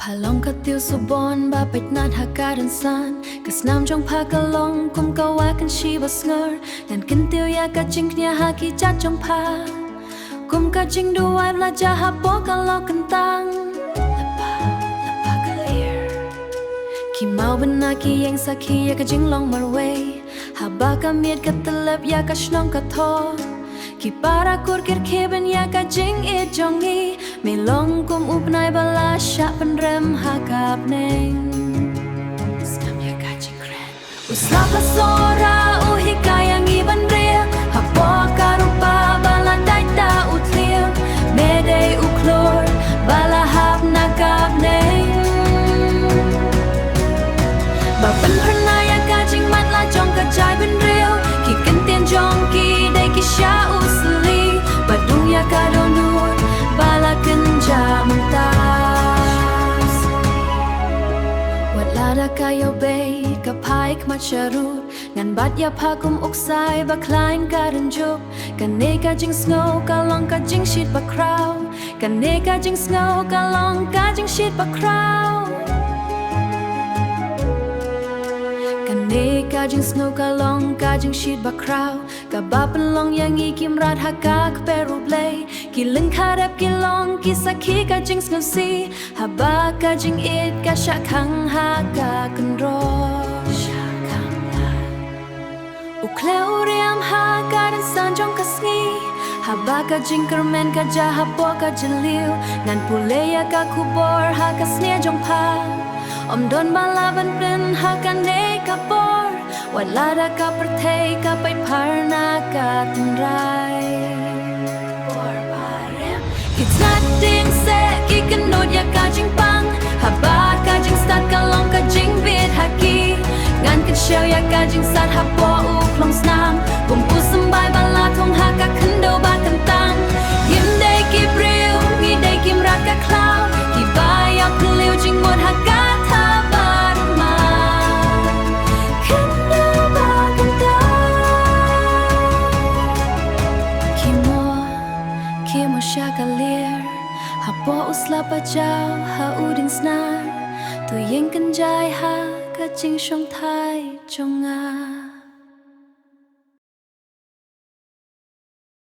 Palong katil subon ba pait nat hakaran san Kasnam jong pa kalong kum kawakan shi basngar Dan kintil ya ka jing knya haki jat jong pa Kum ka jing duai belajar hapo kalau kentang Lepa clear Ki mau benar ki yang saki ya ka jing long marway Haba ka miet ka telep ya ka shnong ka tho Ki para kur kir keben ya ka jing it jongi Me long kum upnai bala syak penrem hakap neng Snam ya ka jing kren Uslapa sora uhikayang iban real Hapo karupa bala daita utlir Medei uklor bala hap nakap neng Bapen pernah ya ka jing mat la jong ka jai ben real Ki kentien jong ki dei ki sya usli Badung ya ka donur bala kenja mentas Wat lada kayo bay kapaik macharut Ngan bat ya pakum uksai baklain ka renjuk Kane ka jing snow kalong ka jing shit bakraw Kane ka jing snow kalong ka jing shit bakraw Kane ka jing snow kalong ka jing shit bakraw Ka bapen long yang ikim rat haka kperu blay Ki leng karep ki long ki saki ka jing snow si Haba ka jing it ka syakang haka kendro Syakang la Ukleu riam haka dan sanjong kasngi Haba ka jing kermen ka jahapo ka jeliu Nan pule ya ka kubor haka snia jong pa Om don malaban pen hakan ne kapor Wat lada ka pertei ka pai parna ka tenrai Por parem Kita ding se ki kenut ya ka jing pang Haba ka jing start kalong ka jing bit haki Ngan kan shell ya ka jing sat hapo u klong snam Kumpu sembai bala thong haka kendo ba kentang Yim dei ki briu ngi dei kim rat ka klau Ki bayak keliu jing ngot haka Syakalir Hapo usla pajau ha uding snar Tu yang kenjai ha ka jing shong thai jonga